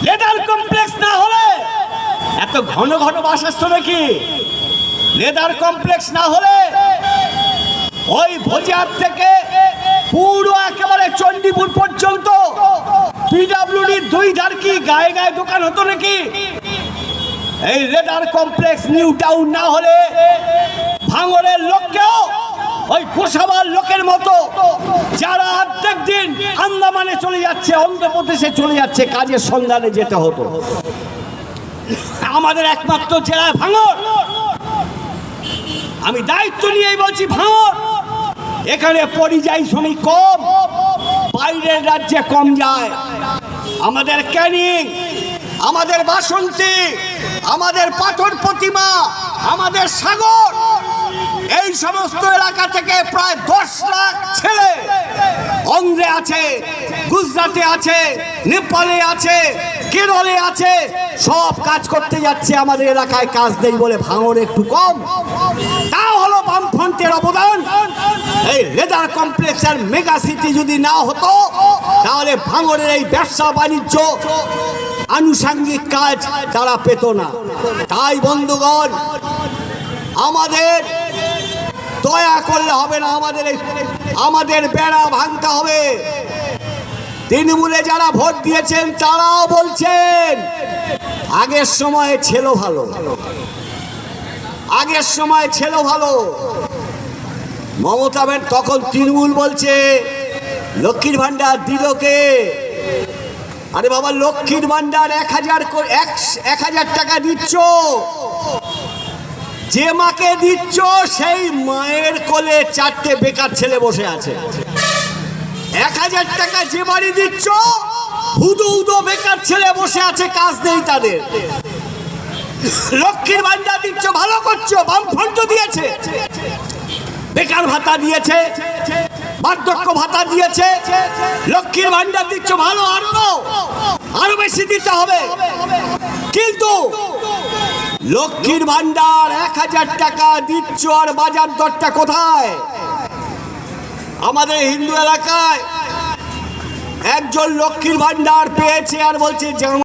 Leather complex না হলে এত ঘন ঘন বাস আসতো নাকি? লেদার কমপ্লেক্স না হলে ওই ভোজিয়ার থেকে পুরো একেবারে চণ্ডীপুর পর্যন্ত পিডব্লিউডির দুই ধার কি গায়ে গায়ে দোকান হতো নাকি? এই লেদার কমপ্লেক্স নিউ টাউন না হলে ভাঙড়ের লোককেও ওই গোসাবার লোকের মতো যারা অর্ধেক দিন আন্দামানে চলে যাচ্ছে, অন্ধ্রপ্রদেশে চলে যাচ্ছে, কাজের সন্ধানে যেতে হতো। আমাদের একমাত্র জেলায় ভাঙড়, আমি দায়িত্ব নিয়েই বলছি ভাঙড়, এখানে পরিযায়ী শ্রমিক কম, বাইরের রাজ্যে কম যায়। আমাদের ক্যানিং, আমাদের বাসন্তী, আমাদের পাথর প্রতিমা, আমাদের সাগর, এই সমস্ত এলাকা থেকে প্রায় 10 লাখ ছেলে অন্ধ্রে আছে, গুজরাটে আছে, নেপালে আছে, কেরলে আছে, সব কাজ করতে যাচ্ছে। আমাদের এলাকায় কাজ নেই বলে ভাঙড় একটু কম। তা হলো বামফ্রন্টের অবদান। এই লেদার কমপ্লেক্সের মেগা সিটি যদি না হতো তাহলে ভাঙড়ের এই ব্যবসা বাণিজ্য আনুষঙ্গিক কাজ তারা পেত না। তাই বন্ধুগণ, আমাদের দয়া করলে হবে না, আমাদের বেড়া ভাঙতে হবে। তৃণমূলে যারা ভোট দিয়েছেন তারাও বলছেন আগের সময় ছিল ভালো, আগের সময় ছিল ভালো। মমতা তখন তৃণমূল বলছে লক্ষ্মীর ভান্ডার দিল কে? আরে বাবা, লক্ষ্মীর ভান্ডার 1000 টাকা দিচ্ছ, যে মাকে দিচ্ছ সেই মায়ের কোলে 4টে বেকার ছেলে বসে আছে। 1000 টাকা যে বাড়ি দিচ্ছ, হুদু হুদু বেকার ছেলে বসে আছে, কাজ নেই তাদের। লক্ষ্মীর ভান্ডার দিচ্ছ, ভালো করছো, বামফ্রন্ট দিয়েছে, বেকার ভাতা দিয়েছে, বার্ধক্য ভাতা দিয়েছে, লক্ষ্মীর ভান্ডার দিচ্ছ, ভালো, আরো বেশি দিতে হবে। কিন্তু লক্ষ্মীর ভান্ডার 1000 টাকা দিচ্ছ, আর বাজার দরটা কোথায়? আমাদের হিন্দু এলাকায় একজন লক্ষ্মীর ভান্ডার পেয়েছে আর বলছে